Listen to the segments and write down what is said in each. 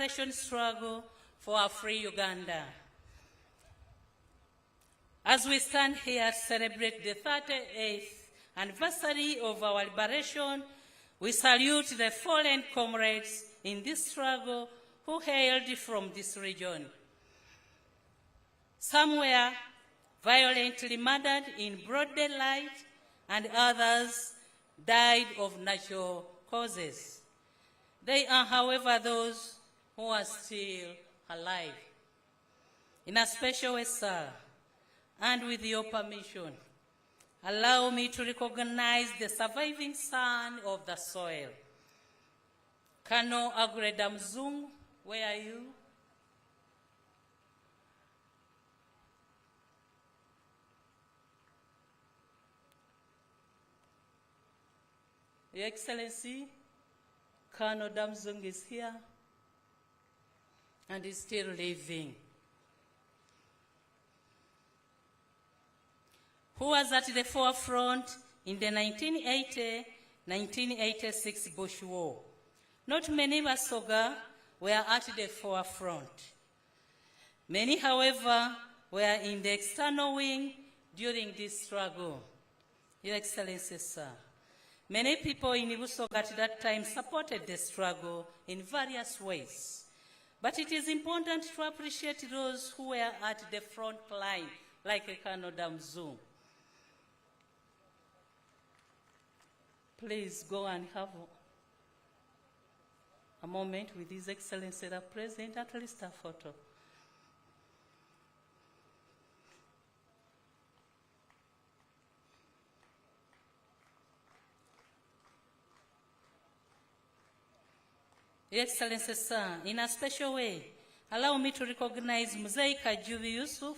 liberation struggle for a free Uganda. As we stand here to celebrate the 38th anniversary of our liberation, we salute the fallen comrades in this struggle who hailed from this region. Some were violently murdered in broad daylight, and others died of natural causes. They are, however, those who are still alive. In a special way, sir, and with your permission, allow me to recognize the surviving son of the soil. Colonel Agreda Mzungu, where are you? Your Excellency, Colonel Damzung is here and is still living. Who was at the forefront in the 1980-1986 Bush War. Not many Basoga were at the forefront. Many, however, were in the external wing during this struggle. Your Excellency, sir, many people in Busoga at that time supported the struggle in various ways. But it is important to appreciate those who were at the front line, like Colonel Damzung. Please go and have a moment with His Excellency the President, at least a photo. Your Excellency, sir, in a special way, allow me to recognize Mzee Kajubi Yusuf,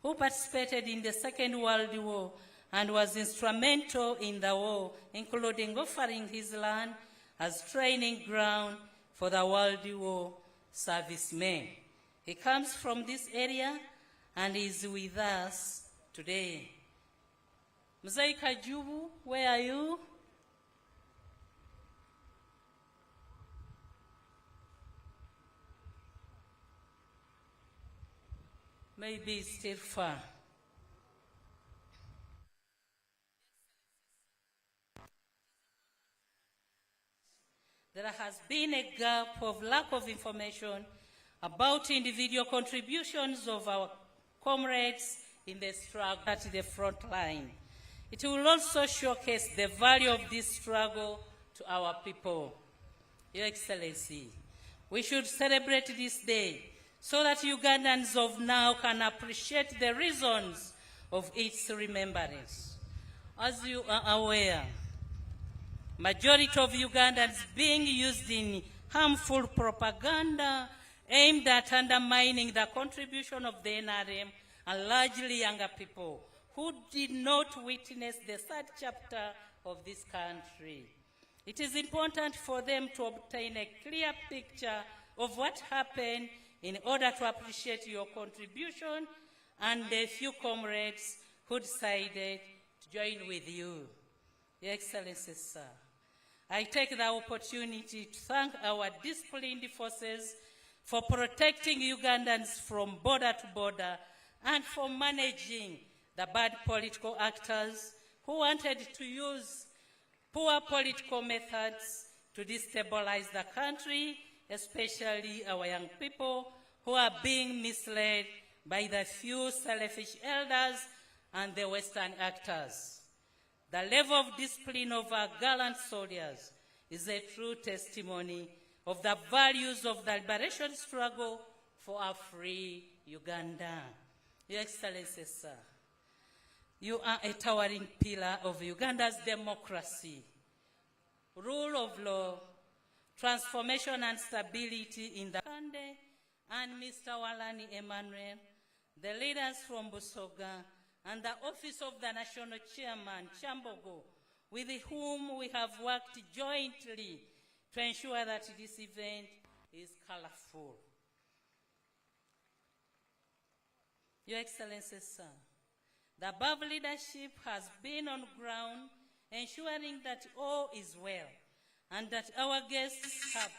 who participated in the Second World War and was instrumental in the war, including offering his land as training ground for the World War servicemen. He comes from this area and is with us today. Mzee Kajubu, where are you? Maybe it's still far. There has been a gap of lack of information about individual contributions of our comrades in the struggle at the front line. It will also showcase the value of this struggle to our people. Your Excellency, we should celebrate this day so that Ugandans of now can appreciate the reasons of its remembrance. As you are aware, majority of Ugandans being used in harmful propaganda aimed at undermining the contribution of the NRM, and largely younger people who did not witness the third chapter of this country. It is important for them to obtain a clear picture of what happened in order to appreciate your contribution and the few comrades who decided to join with you. Your Excellency, sir, I take the opportunity to thank our disciplined forces for protecting Ugandans from border to border and for managing the bad political actors who wanted to use poor political methods to destabilize the country, especially our young people who are being misled by the few selfish elders and the Western actors. The level of discipline of our gallant soldiers is a true testimony of the values of the liberation struggle for a free Uganda. Your Excellency, sir, you are a towering pillar of Uganda's democracy, rule of law, transformation and stability in the country, and Mr. Walani Emmanuel, the leaders from Busoga, and the Office of the National Chairman, Chambogo, with whom we have worked jointly to ensure that this event is colorful. Your Excellency, sir, the above leadership has been on ground, ensuring that all is well, and that our guests have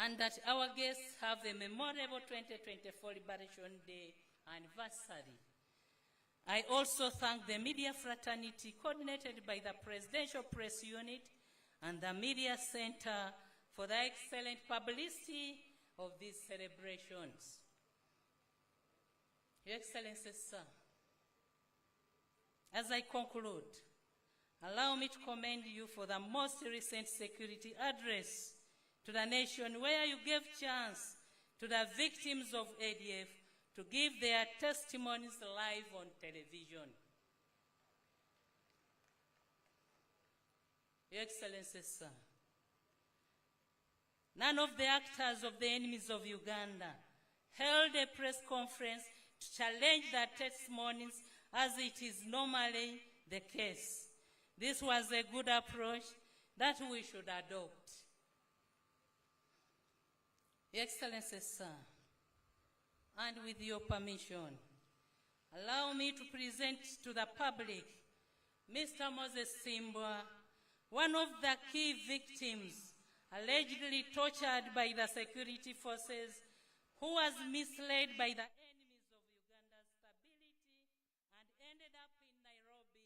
and that our guests have a memorable 2024 Liberation Day anniversary. I also thank the media fraternity coordinated by the Presidential Press Unit and the Media Center for the excellent publicity of these celebrations. Your Excellency, sir, as I conclude, allow me to commend you for the most recent security address to the nation, where you gave chance to the victims of ADF to give their testimonies live on television. Your Excellency, sir, none of the actors of the enemies of Uganda held a press conference to challenge the testimonies as it is normally the case. This was a good approach that we should adopt. Your Excellency, sir, and with your permission, allow me to present to the public Mr. Moses Simbwa, one of the key victims allegedly tortured by the security forces, who was misled by the enemies of Uganda's stability and ended up in Nairobi,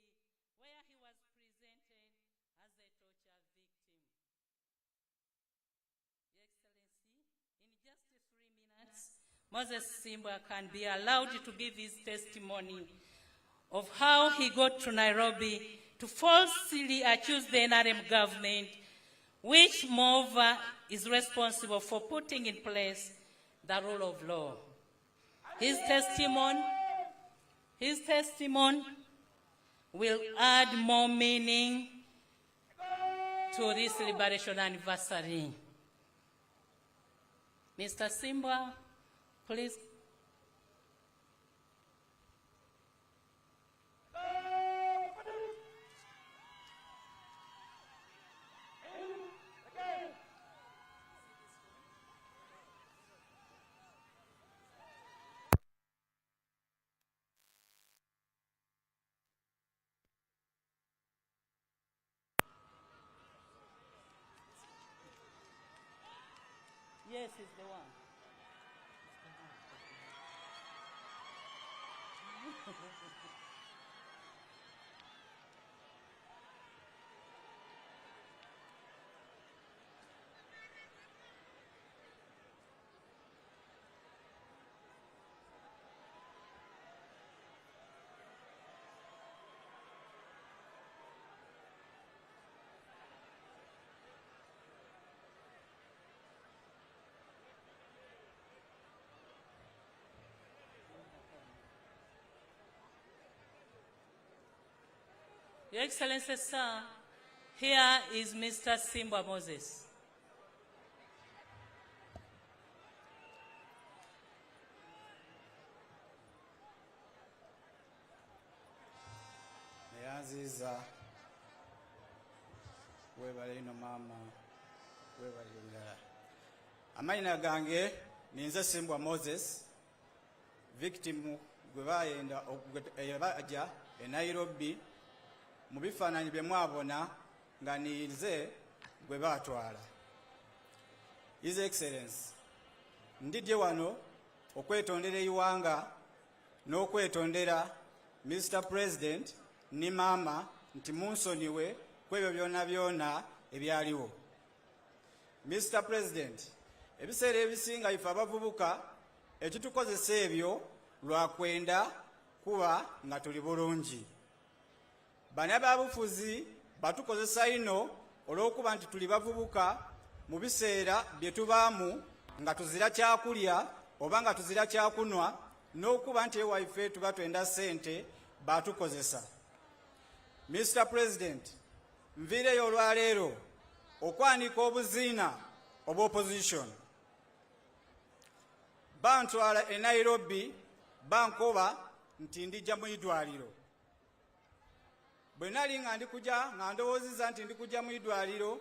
where he was presented as a torture victim. Your Excellency, in just 3 minutes, Moses Simbwa can be allowed to give his testimony of how he got to Nairobi to falsely accuse the NRM government, which moreover is responsible for putting in place the rule of law. His testimony will add more meaning to this liberation anniversary. Mr. Simbwa, please. Yes, it's the one. Your Excellency, sir, here is Mr. Simbwa Moses. Aziza, webale ino mama, webale ndala. Amayina gange ninze Simbwa Moses, victim gwe bayenda okugya e Nairobi. Mu bifaananyi bye mwabona nga nize gwe baatwala. His Excellency, ndidye wano okwetondera eyiwanga n'okwetondera Mr. President ni maama nti munsonyiwe kwebyo byonna byonna ebyaliwo. Mr. President, ebiseera ebisinga ife abavubuka ekitukozesa ebyo lwakwenda kuba nga tuli bulungi. Bano ababufuzi batukozesa ino olw'okuba nti tuli bavubuka mu biseera bye tubaamu nga tuzira kyakulya oba nga tuzira kyakunwa n'okuba nti ewaife tuba twenda ssente batukozesa. Mr. President, nviireyo olwaleero okwanika obuziina obw'opposition. Bantwala e Nairobi bankoba nti ndijja mu idwaliro. Bwe nali nga ndikujja nga ndowooziza nti ndikujja mu idwaliro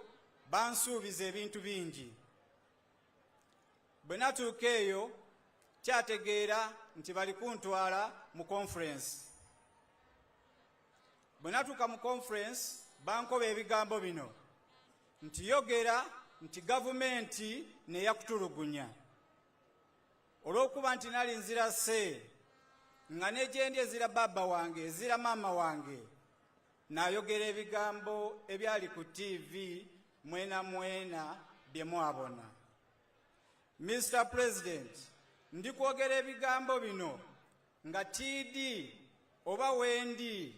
bansuubiza ebintu bingi. Bwe natuuka eyo kyategeera nti bali kuntwala mu conference. Bwe natuuka mu conference bankoba ebigambo bino nti yogera nti gavumenti neyakutulugunya olw'okuba nti nali nzira se nga negyendi ezira baba wange ezira maama wange nayogera ebigambo ebyali ku TV mwena mwena bye mwabona. Mr. President, ndi kwogera ebigambo bino nga TD oba wendi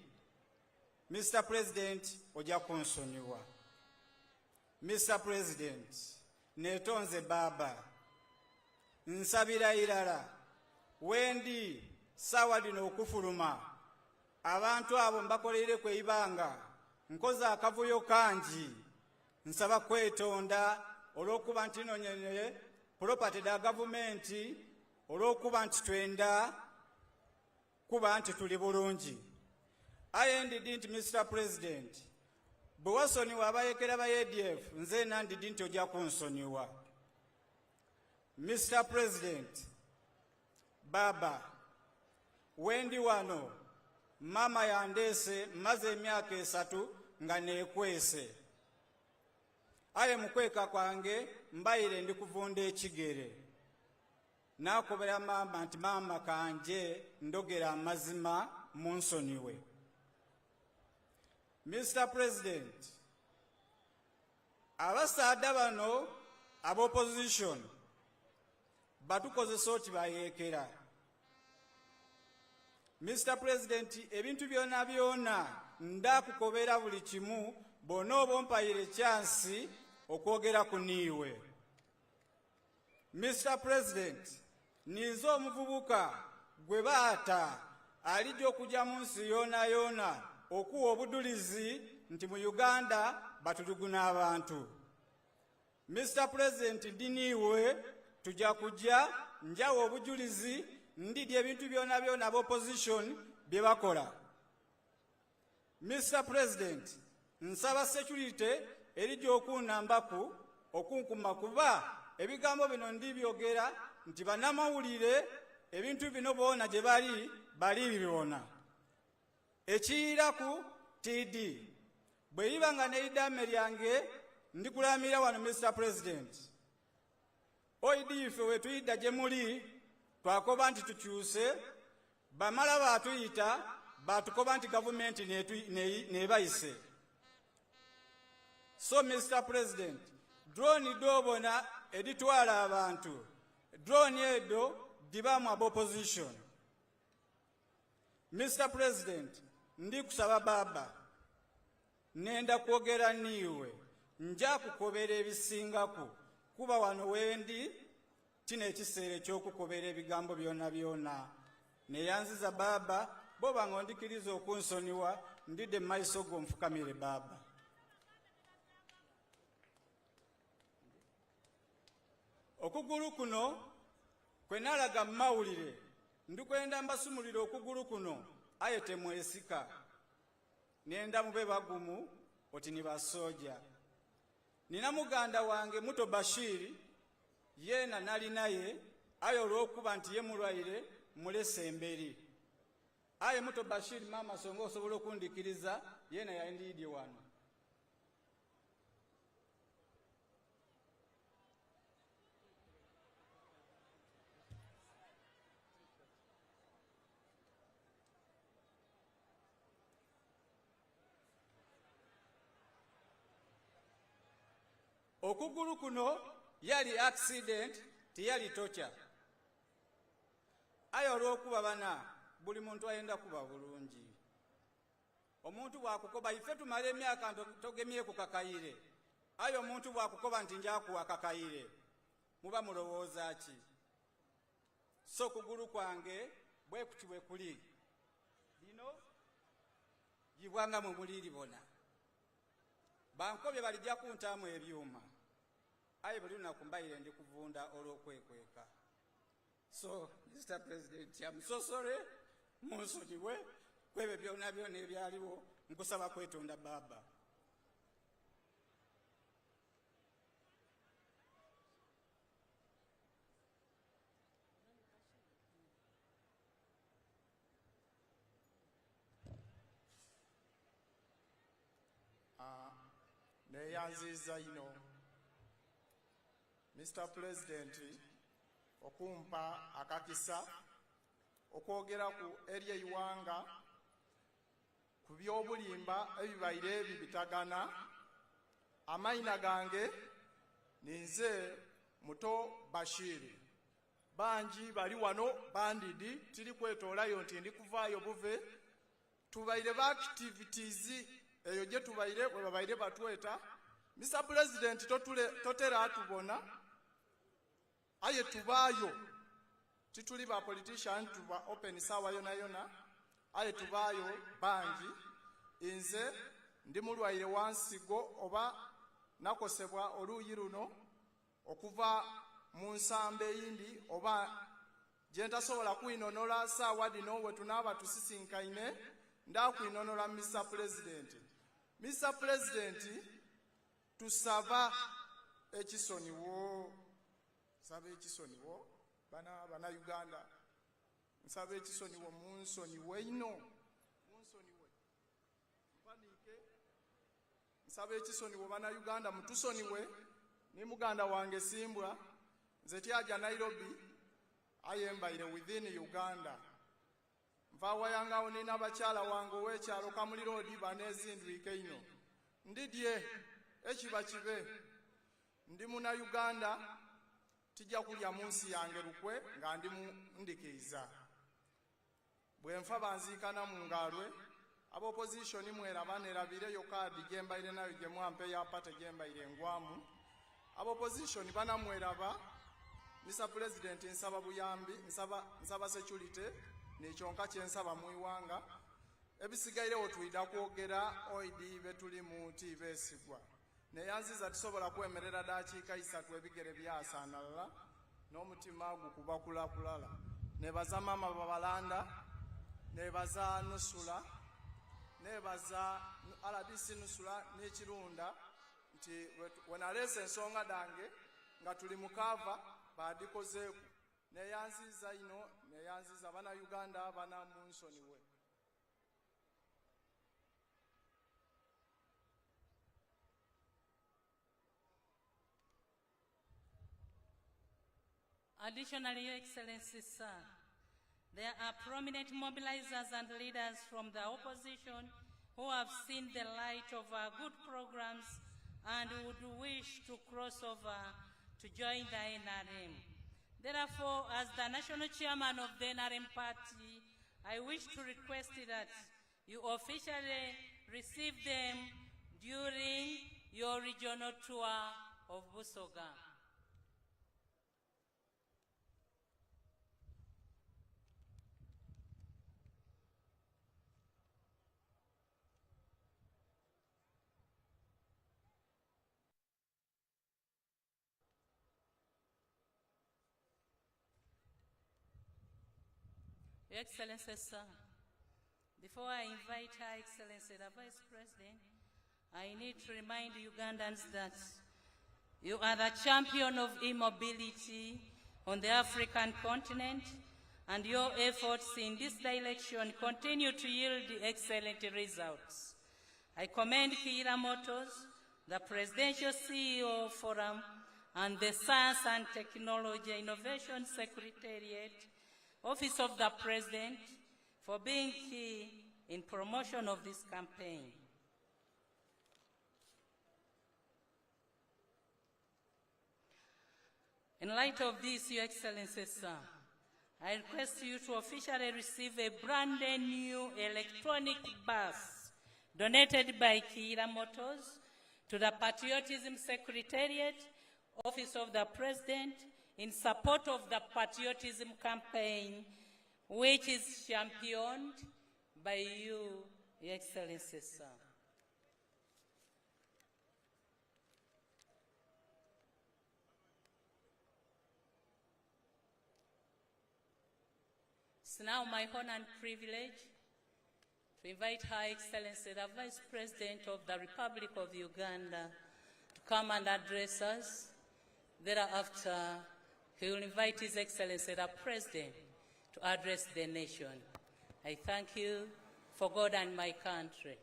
Mr. President ojja kunsonyiwa. Mr. President, netonze baba nsabira irala wendi sawa lino okufuluma abantu abo mbakoleire kweyibanga nkoza akavuyo kangi nsaba kwetonda olw'okuba nti nonyenye property da gavumenti olw'okuba nti twenda kuba nti tuli bulungi. ayendidi nti Mr. President bwe wasonyiwa abayekera ba ADF nze nandidi nti ojja kunsonyiwa. Mr. President, baba wendi wano mama yandese maze emyaka 3 nga nekwese aye mukweka kwange mbayire ndi kuvunda ekigere nakobera mama nti mama kanje ndogera amazima munsonyiwe. Mr. President, abasaada bano ab'opposition batukozesa oti bayekera. Mr. President, ebintu byona byona ndakukobera buli kimu bona oba ompayire chansi okwogera ku niiwe. Mr. President, nizo omuvubuka gwe baata alijja okujja mu nsi yoona yoona okuwa obudulizi nti mu Uganda batuluguna abantu. Mr. President, ndiniiwe tujja kujja njawa obujulizi ndidya ebintu byona byona ab'opposition bye bakola. Mr. President, nsaba security erijja okunambaku okunkuma kuba ebigambo bino ndibyogera nti bannamawulire ebintu bino boona gye bali bibona. Ekiyiraku TD bwe liba nga neidame lyange ndikulamira wano Mr. President. Oidife wetuyita gye muli twakoba nti tukyuse bamala batuyita batukoba nti gavumenti nebayise. So Mr. President, drone dobona editwala abantu drone edo dibamu ab'opposition. Mr. President, ndi kusaba baba nenda kwogera niiwe nja kukobera ebisingaku kuba wano wendi kino ekiseera ekyokukobera ebigambo byona byona neyanziza baba boba nga ondikiriza okunsonyiwa ndidde mu maiso go nfukamire baba. Okugulu kuno kwe nalaga mu mawulire ndikwenda mbasumulira okugulu kuno aye temwesika nenda mube bagumu oti ni basoja. Nina muganda wange muto Bashiri yena nali naye aye olw'okuba nti ye mulwaire mulese emberi. Aye muto Bashiri mama songa osobola okundikiriza yena yandidye wano. Okugulu kuno yali accident tiyali tocha. Aye olw'okuba bana buli muntu ayenda kuba bulungi. Omuntu bwakukoba ife tumala emyaka togemye ku kakayire. Aye omuntu bwakukoba nti njakuwa kakayire muba mulowooza ki? So kugulu kwange bwe kutiwe kuli lino yibwanga mu muliri bona bankobye balijja kuntaamu ebyuma aye buli lunaku mbayire ndi kuvunda olw'okwekweka. So Mr. President, I'm so sorry munsonyiwe kwebyo byona byona ebyaliwo nkusaba kwetonda baba. Neyanziza ino Mr. President okumpa akakisa okwogera ku eri eiwanga ku byobulimba ebibaire ebi bitagana. Amaina gange ninze Muto Bashiri. Banji bali wano bandidi tiri kwetolayo nti ndi kuvaayo buve. Tubaire ba activities eyo gye tubaire bwe babaire batweta. Mr. President totera atubona aye tubaayo tituli ba politician tuba open sawa yona yona aye tubaayo bangi. Inze ndi mulwaire wansigo oba nakosebwa oluuyi luno okuva mu nsambe eyindi oba gye ntasobola kwinonola saawa dino we tunaaba tusisinkaine ndakwinonola Mr. President. Mr. President tusaba ekisoniwo. Nsaba ekisoniwo bana Uganda. Nsaba ekisoniwo munsoniwe ino. Munsoniwe. Mpanike. Nsaba ekisoniwo bana Uganda mutusoniwe. Ni muganda wange Simbwa. Nze tyaja Nairobi ayembaire within Uganda. Nva yangawo nina abakyala wange ow'ekyalo Kamuli Road banezindwike ino. Ndidye ekiba kibe. Ndi muna Uganda tijja kulya mu nsi yange lukwe nga ndi ndikiriza. Bwe nfa banziikana mu ngalwe aba opposition mweraba nerabire yo kaadi gye mbaire nayo gye mwampe ya pate gye mbaire ngwamu. Aba opposition banamweraba. Mr. President nsaba buyambi nsaba security nekyonka kyensaba mu iwanga. Ebisigairewo tuyida kwogera oidi betuli mu besigwa. Neyanziza tusobola kwemerera dakiika 3 ebigere byasanalala n'omutima gukuba kulakulala. Nebaza mama babalanda, nebaza Nusula, nebaza RDC Nusula n'ekirunda nti wenalese ensonga dange nga tuli mukava badikozeeku. Neyanziza ino neyanziza bana Uganda bana munsoniwe. Additionally, Your Excellency, sir, there are prominent mobilizers and leaders from the opposition who have seen the light of our good programs and would wish to cross over to join the NRM. Therefore, as the national chairman of the NRM party, I wish to request that you officially receive them during your regional tour of Busoga. Your Excellency, sir, before I invite Her Excellency, the Vice President, I need to remind Ugandans that you are the champion of e-mobility on the African continent, and your efforts in this direction continue to yield excellent results. I commend Kira Motors, the Presidential CEO Forum, and the Science and Technology Innovation Secretariat, Office of the President, for being key in promotion of this campaign. In light of this, Your Excellency, sir, I request you to officially receive a brand new electronic bus donated by Kira Motors to the Patriotism Secretariat, Office of the President, in support of the patriotism campaign, which is championed by you, Your Excellency, sir. It's now my honor and privilege to invite Her Excellency, the Vice President of the Republic of Uganda, to come and address us. Thereafter, he will invite His Excellency, the President, to address the nation. I thank you for God and my country.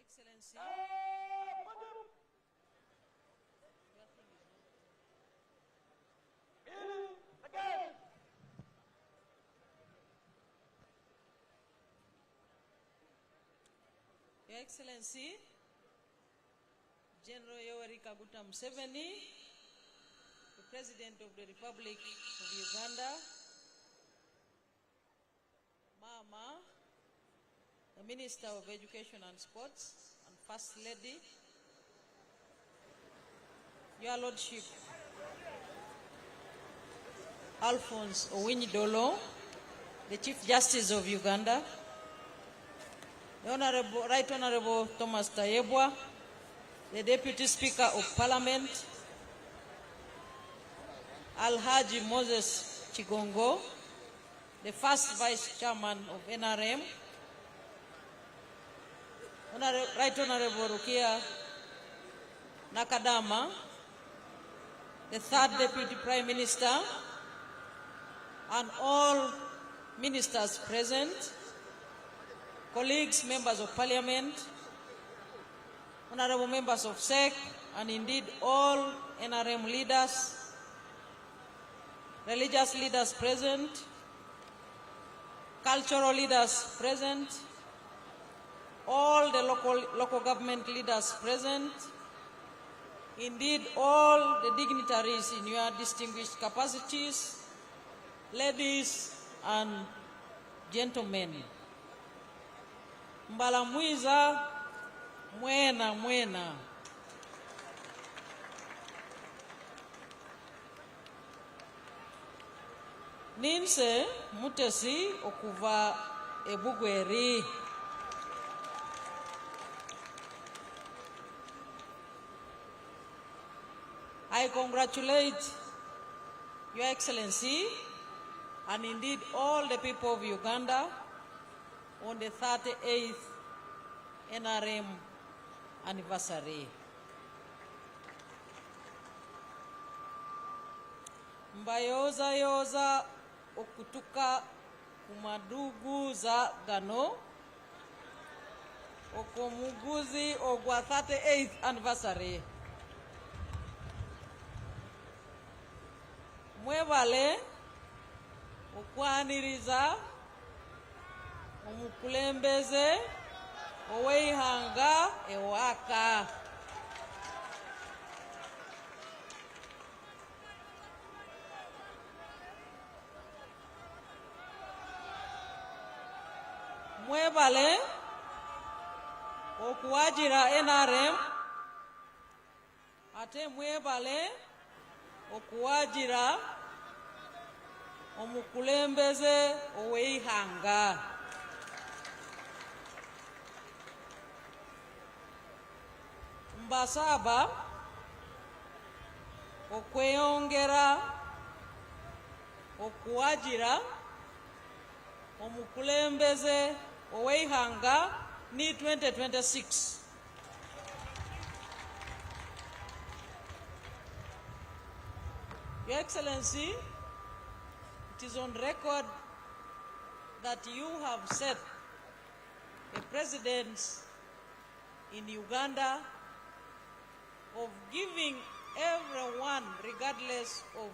Excellency, Your Excellency, General Yoweri Kaguta Museveni, the President of the Republic of Uganda, Mama, the Minister of Education and Sports, and First Lady, Your Lordship, Alphonse Owiny-Dollo, the Chief Justice of Uganda, the Right Honorable Thomas Tayebwa, the Deputy Speaker of Parliament, Alhaji Moses Chigongo, the First Vice Chairman of NRM, Right Honorable Rukia Nakadama, the Third Deputy Prime Minister, and all ministers present, colleagues, members of Parliament, honorable members of SEC, and indeed all NRM leaders, religious leaders present, cultural leaders present, all the local government leaders present, indeed all the dignitaries in your distinguished capacities, ladies and gentlemen. Mbala mwiza, mwena mwena. Ninse mutesi okuva ebugweri. I congratulate Your Excellency and indeed all the people of Uganda on the 38th NRM anniversary. Mbayoza okutuka kumadugu za gano okomuguzi ogwa 38th anniversary. Mwebale okwaniriza omukulembeze oweihanga ewaka. Mwebale okuwajira NRM ate mwebale okuwajira omukulembeze oweihanga. Mbasaba okweyongera okuwajira omukulembeze oweihanga ni 2026. Your Excellency, it is on record that you have set a precedent in Uganda of giving everyone, regardless of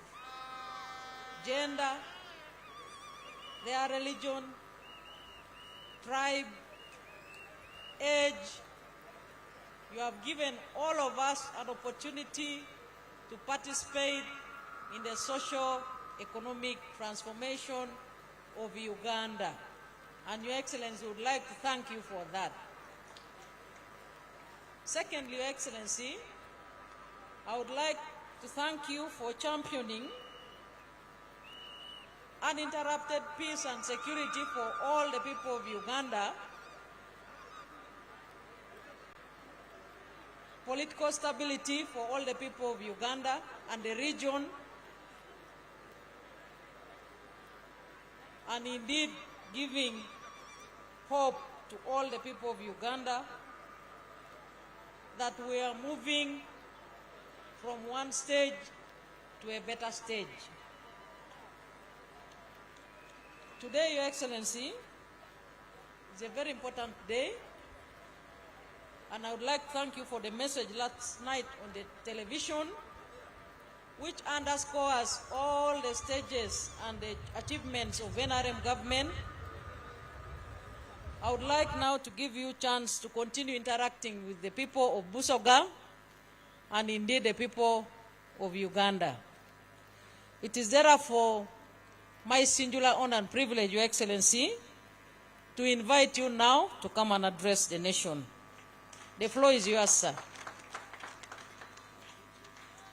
gender, their religion, tribe, age. You have given all of us an opportunity to participate in the socio-economic transformation of Uganda. And Your Excellency would like to thank you for that. Secondly, Your Excellency, I would like to thank you for championing uninterrupted peace and security for all the people of Uganda, political stability for all the people of Uganda and the region, and indeed giving hope to all the people of Uganda that we are moving from one stage to a better stage. Today, Your Excellency, is a very important day And I would like to thank you for the message last night on the television, which underscores all the stages and the achievements of NRM government. I would like now to give you a chance to continue interacting with the people of Busoga and indeed the people of Uganda. It is therefore my singular honor and privilege, Your Excellency, to invite you now to come and address the nation. The floor is yours, sir.